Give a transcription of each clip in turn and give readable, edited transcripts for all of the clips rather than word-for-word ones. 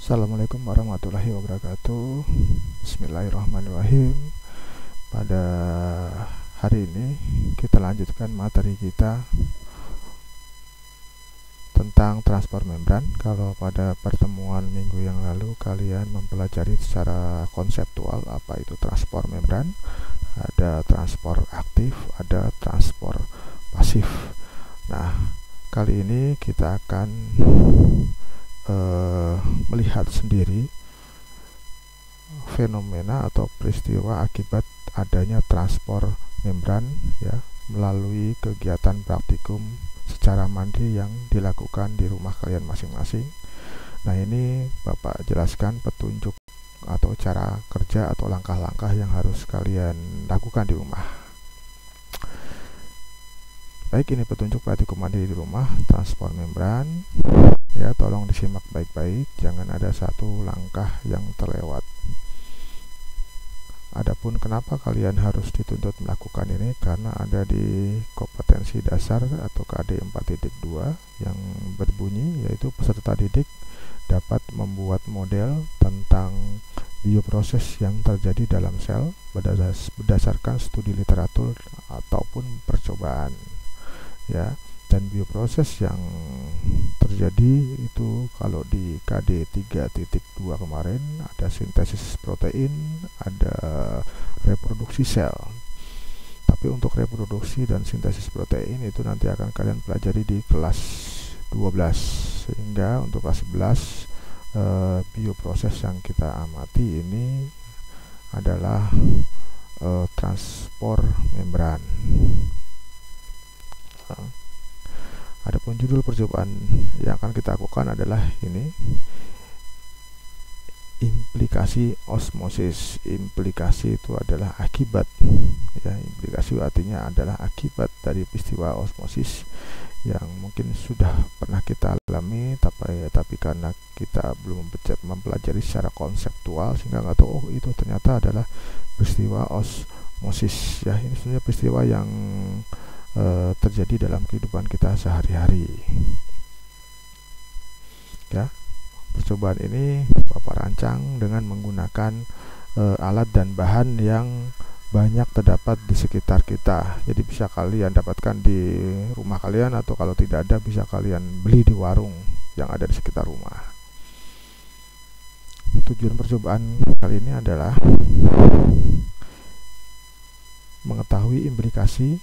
Assalamualaikum warahmatullahi wabarakatuh. Bismillahirrahmanirrahim. Pada hari ini kita lanjutkan materi kita tentang transport membran. Kalau pada pertemuan minggu yang lalu kalian mempelajari secara konseptual apa itu transport membran, ada transport aktif, ada transport pasif. Nah, kali ini kita akan melihat sendiri fenomena atau peristiwa akibat adanya transport membran ya, melalui kegiatan praktikum secara mandiri yang dilakukan di rumah kalian masing-masing. Nah, ini Bapak jelaskan petunjuk atau cara kerja atau langkah-langkah yang harus kalian lakukan di rumah. Baik, ini petunjuk praktikum mandiri di rumah transport membran. Ya, tolong disimak baik-baik, jangan ada satu langkah yang terlewat. Adapun kenapa kalian harus dituntut melakukan ini, karena ada di kompetensi dasar atau KD 4.2 yang berbunyi, yaitu peserta didik dapat membuat model tentang bioproses yang terjadi dalam sel berdasarkan studi literatur ataupun percobaan. Ya, dan bioproses yang terjadi itu kalau di KD 3.2 kemarin ada sintesis protein, ada reproduksi sel. Tapi untuk reproduksi dan sintesis protein itu nanti akan kalian pelajari di kelas 12. Sehingga untuk kelas 11 bioproses yang kita amati ini adalah transport membran. Adapun judul percobaan yang akan kita lakukan adalah ini, implikasi osmosis. Implikasi itu adalah akibat ya, implikasi artinya adalah akibat dari peristiwa osmosis yang mungkin sudah pernah kita alami, tapi karena kita belum mempelajari secara konseptual sehingga nggak tahu itu ternyata adalah peristiwa osmosis ya. Ini sebenarnya peristiwa yang terjadi dalam kehidupan kita sehari-hari ya. Percobaan ini Bapak rancang dengan menggunakan alat dan bahan yang banyak terdapat di sekitar kita. Jadi bisa kalian dapatkan di rumah kalian, atau kalau tidak ada bisa kalian beli di warung yang ada di sekitar rumah. Tujuan percobaan kali ini adalah mengetahui implikasi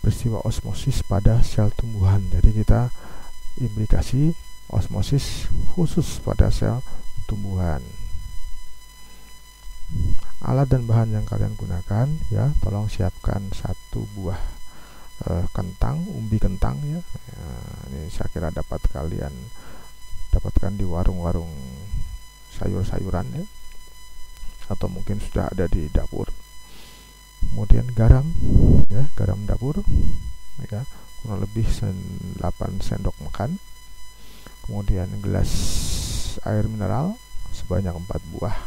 peristiwa osmosis pada sel tumbuhan. Jadi kita implikasi osmosis khusus pada sel tumbuhan. Alat dan bahan yang kalian gunakan ya, tolong siapkan satu buah kentang, umbi kentang ya. Ini saya kira dapat kalian dapatkan di warung-warung sayur-sayuran ya, atau mungkin sudah ada di dapur. Kemudian garam ya, garam dapur ya, kurang lebih 8 sendok makan. Kemudian gelas air mineral sebanyak 4 buah.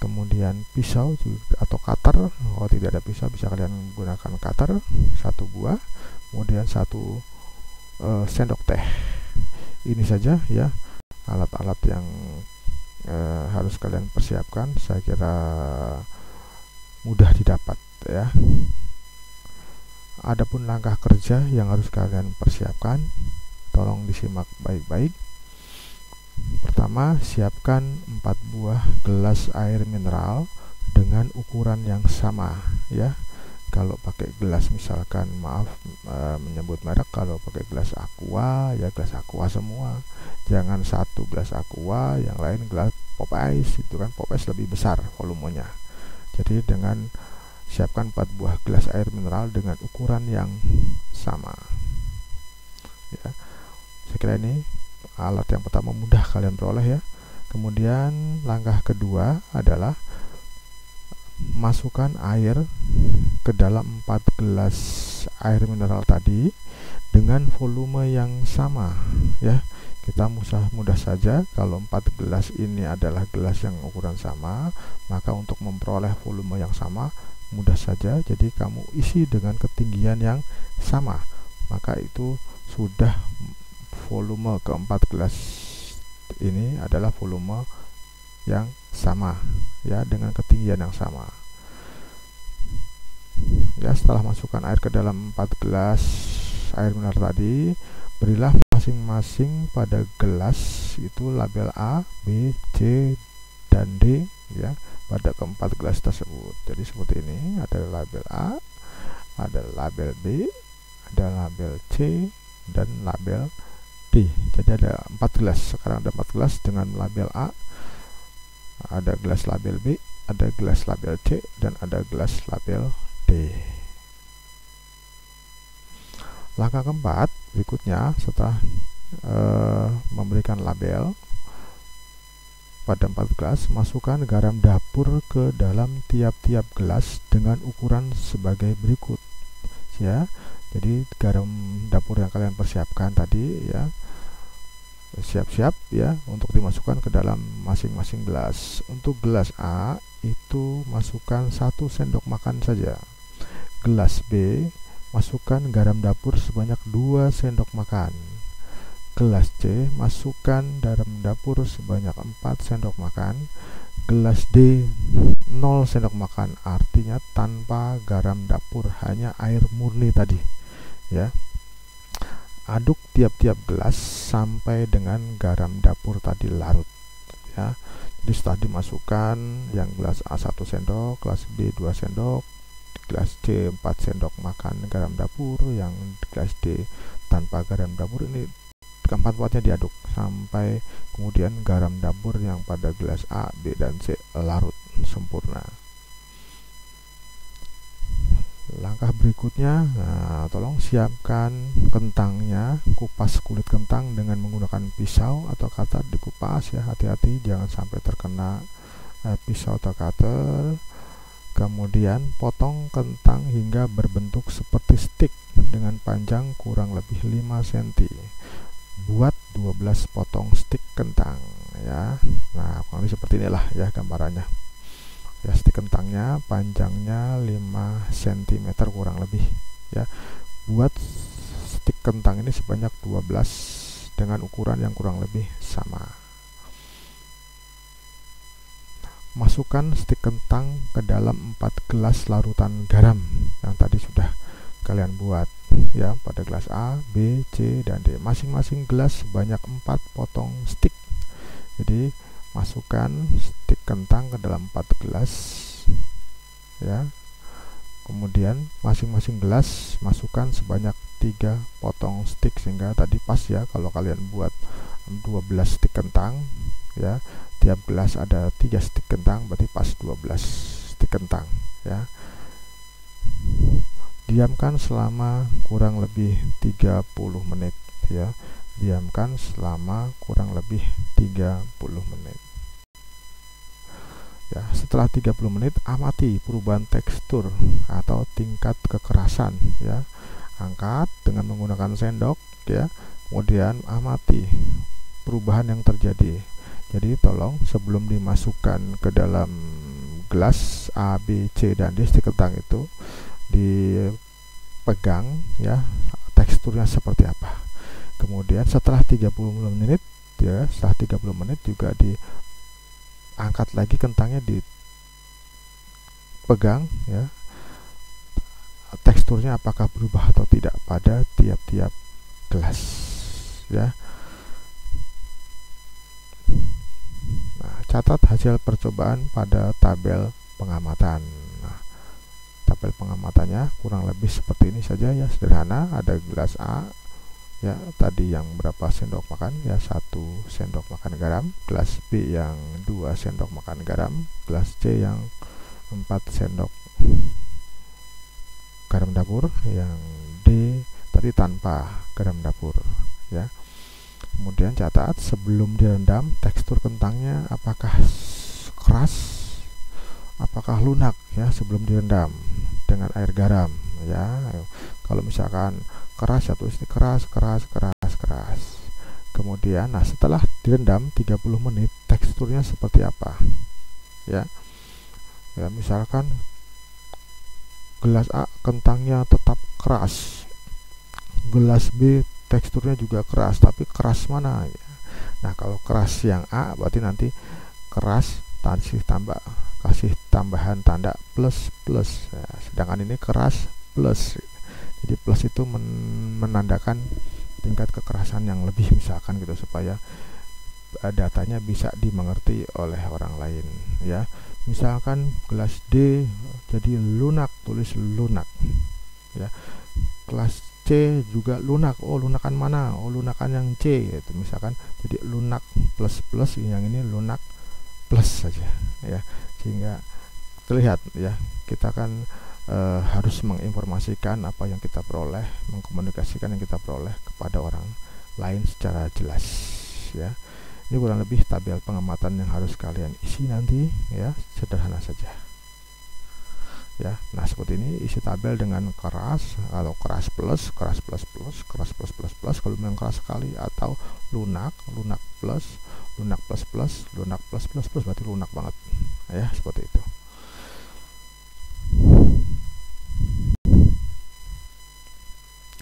Kemudian pisau atau cutter, kalau tidak ada pisau bisa kalian gunakan cutter 1 buah. Kemudian 1 sendok teh. Ini saja ya alat-alat yang harus kalian persiapkan. Saya kira mudah didapat ya. Adapun langkah kerja yang harus kalian persiapkan, tolong disimak baik-baik. Pertama, siapkan 4 buah gelas air mineral dengan ukuran yang sama ya. Kalau pakai gelas misalkan, menyebut merek, kalau pakai gelas aqua ya gelas aqua semua. Jangan 1 gelas aqua, yang lain gelas pop ice, itu kan pop ice lebih besar volumenya. Jadi dengan siapkan 4 buah gelas air mineral dengan ukuran yang sama ya. Saya kira ini alat yang pertama mudah kalian peroleh ya. Kemudian langkah kedua adalah masukkan air ke dalam 4 gelas air mineral tadi dengan volume yang sama ya. Kita mudah saja, kalau 4 gelas ini adalah gelas yang ukuran sama, maka untuk memperoleh volume yang sama mudah saja. Jadi kamu isi dengan ketinggian yang sama, maka itu sudah volume keempat gelas ini adalah volume yang sama ya, dengan ketinggian yang sama. Ya, setelah masukkan air ke dalam 4 gelas air mineral tadi, berilah masing-masing pada gelas itu label A, B, C, dan D ya pada keempat gelas tersebut. Jadi seperti ini, ada label A, ada label B, ada label C, dan label D. Jadi ada 4 gelas. Sekarang ada 4 gelas dengan label A, ada gelas label B, ada gelas label C, dan ada gelas label D. Langkah keempat berikutnya, setelah memberikan label pada 4 gelas, masukkan garam dapur ke dalam tiap-tiap gelas dengan ukuran sebagai berikut ya. Jadi garam dapur yang kalian persiapkan tadi ya, siap-siap ya untuk dimasukkan ke dalam masing-masing gelas. Untuk gelas A itu masukkan 1 sendok makan saja. Gelas B masukkan garam dapur sebanyak 2 sendok makan. Gelas C masukkan garam dapur sebanyak 4 sendok makan. Gelas D 0 sendok makan, artinya tanpa garam dapur, hanya air murni tadi ya. Aduk tiap-tiap gelas sampai dengan garam dapur tadi larut ya. Jadi setelah dimasukkan, yang gelas A 1 sendok, gelas B 2 sendok, gelas C 4 sendok makan garam dapur, yang gelas D tanpa garam dapur, ini keempat-empatnya diaduk sampai kemudian garam dapur yang pada gelas A, B, dan C larut sempurna. Langkah berikutnya, tolong siapkan kentangnya, kupas kulit kentang dengan menggunakan pisau atau cutter, dikupas ya, hati-hati jangan sampai terkena pisau atau cutter. Kemudian potong kentang hingga berbentuk seperti stik dengan panjang kurang lebih 5 cm. Buat 12 potong stik kentang ya. Nah, kurang lebih seperti inilah ya gambarannya. Ya, stik kentangnya panjangnya 5 cm kurang lebih ya. Buat stik kentang ini sebanyak 12 dengan ukuran yang kurang lebih sama. Masukkan stik kentang ke dalam 4 gelas larutan garam yang tadi sudah kalian buat ya, pada gelas A, B, C, dan D. Masing-masing gelas sebanyak 4 potong stik. Jadi masukkan stik kentang ke dalam 4 gelas ya. Kemudian masing-masing gelas masukkan sebanyak 3 potong stik, sehingga tadi pas ya. Kalau kalian buat 12 stik kentang ya, tiap gelas ada 3 stik kentang, berarti pas 12 stik kentang ya. Diamkan selama kurang lebih 30 menit ya. Diamkan selama kurang lebih 30 menit. Ya, setelah 30 menit amati perubahan tekstur atau tingkat kekerasan ya. Angkat dengan menggunakan sendok ya. Kemudian amati perubahan yang terjadi. Jadi tolong sebelum dimasukkan ke dalam gelas A, B, C, dan D stik kentang itu dipegang ya, teksturnya seperti apa. Kemudian setelah 30 menit ya, setelah 30 menit juga diangkat lagi kentangnya, dipegang ya, teksturnya apakah berubah atau tidak pada tiap-tiap gelas ya. Nah, catat hasil percobaan pada tabel pengamatan. Nah, tabel pengamatannya kurang lebih seperti ini saja ya, sederhana. Ada gelas A ya, tadi yang berapa sendok makan ya, 1 sendok makan garam. Gelas B yang 2 sendok makan garam. Gelas C yang 4 sendok garam dapur. Yang D tadi tanpa garam dapur ya. Kemudian catat sebelum direndam, tekstur kentangnya apakah keras, apakah lunak ya sebelum direndam dengan air garam ya. Kalau misalkan keras ya, tulis keras. Kemudian nah, setelah direndam 30 menit teksturnya seperti apa ya. Ya, misalkan gelas A kentangnya tetap keras, gelas B teksturnya juga keras, tapi keras mana ya? Nah, kalau keras yang A berarti nanti keras kasih tambahan tanda plus plus. Nah, sedangkan ini keras plus. Jadi plus itu menandakan tingkat kekerasan yang lebih misalkan gitu, supaya datanya bisa dimengerti oleh orang lain ya. Misalkan gelas D jadi lunak, tulis lunak ya. Kelas C juga lunak, oh lunakan mana, oh lunakan yang C gitu misalkan. Jadi lunak plus plus, yang ini lunak plus saja ya, sehingga terlihat ya, kita kan harus menginformasikan apa yang kita peroleh, mengkomunikasikan yang kita peroleh kepada orang lain secara jelas ya. Ini kurang lebih tabel pengamatan yang harus kalian isi nanti ya, sederhana saja ya. Nah, seperti ini isi tabel dengan keras, kalau keras plus, keras plus plus, keras plus plus plus kalau memang keras sekali, atau lunak, lunak plus, lunak plus plus, lunak plus plus plus, berarti lunak banget ya, seperti itu.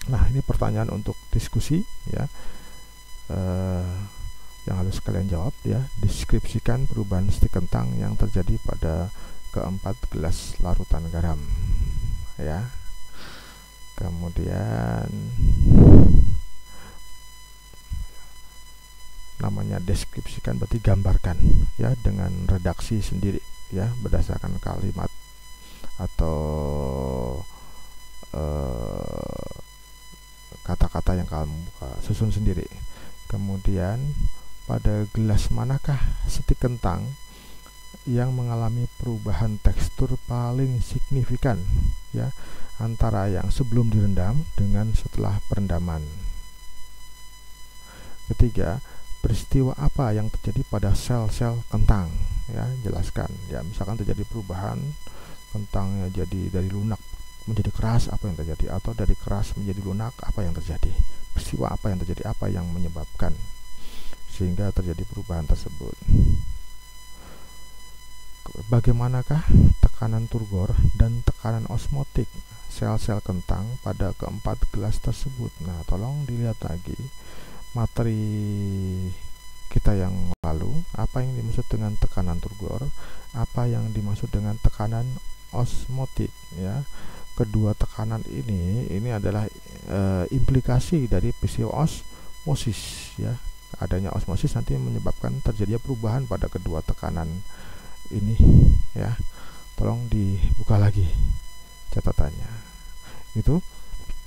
Nah, ini pertanyaan untuk diskusi ya, yang harus kalian jawab ya. Deskripsikan perubahan stik kentang yang terjadi pada keempat gelas larutan garam ya. Kemudian namanya deskripsikan berarti gambarkan ya, dengan redaksi sendiri ya, berdasarkan kalimat atau kata-kata yang kamu susun sendiri. Kemudian pada gelas manakah stik kentang yang mengalami perubahan tekstur paling signifikan ya, antara yang sebelum direndam dengan setelah perendaman. Ketiga, peristiwa apa yang terjadi pada sel-sel kentang ya, jelaskan ya. Misalkan terjadi perubahan, kentangnya jadi dari lunak menjadi keras, apa yang terjadi, atau dari keras menjadi lunak, apa yang terjadi, peristiwa apa yang terjadi, apa yang menyebabkan sehingga terjadi perubahan tersebut. Bagaimanakah tekanan turgor dan tekanan osmotik sel-sel kentang pada keempat gelas tersebut? Nah, tolong dilihat lagi materi kita yang lalu, apa yang dimaksud dengan tekanan turgor, apa yang dimaksud dengan tekanan osmotik ya. Kedua tekanan ini adalah implikasi dari peristiwa osmosis ya. Adanya osmosis nanti menyebabkan terjadinya perubahan pada kedua tekanan ini ya. Tolong dibuka lagi catatannya itu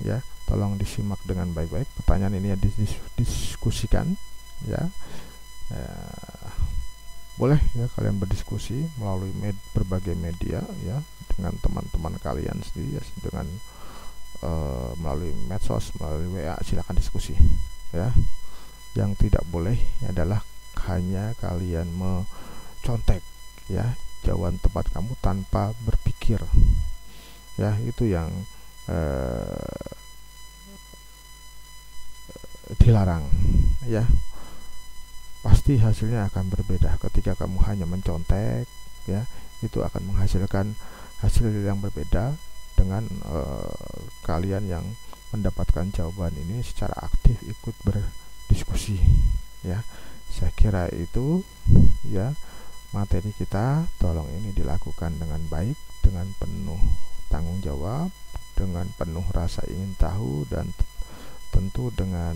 ya, tolong disimak dengan baik-baik. Pertanyaan ini didiskusikan ya. Boleh ya kalian berdiskusi melalui berbagai media ya, dengan teman-teman kalian sendiri ya, dengan melalui medsos, melalui WA, silakan diskusi ya. Yang tidak boleh adalah hanya kalian mencontek ya jawaban tempat kamu tanpa berpikir ya, itu yang dilarang ya. Pasti hasilnya akan berbeda ketika kamu hanya mencontek ya, itu akan menghasilkan hasil yang berbeda dengan kalian yang mendapatkan jawaban ini secara aktif ikut berdiskusi ya. Saya kira itu ya materi kita. Tolong ini dilakukan dengan baik, dengan penuh tanggung jawab, dengan penuh rasa ingin tahu, dan tentu dengan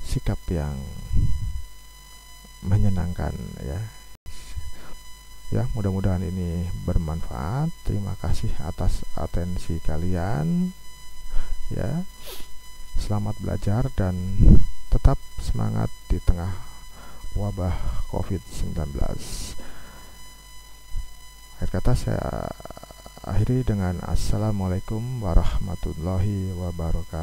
sikap yang menyenangkan ya. Ya, mudah-mudahan ini bermanfaat. Terima kasih atas atensi kalian ya. Selamat belajar dan tetap semangat di tengah wabah COVID-19. Akhir kata saya akhiri dengan assalamualaikum warahmatullahi wabarakatuh.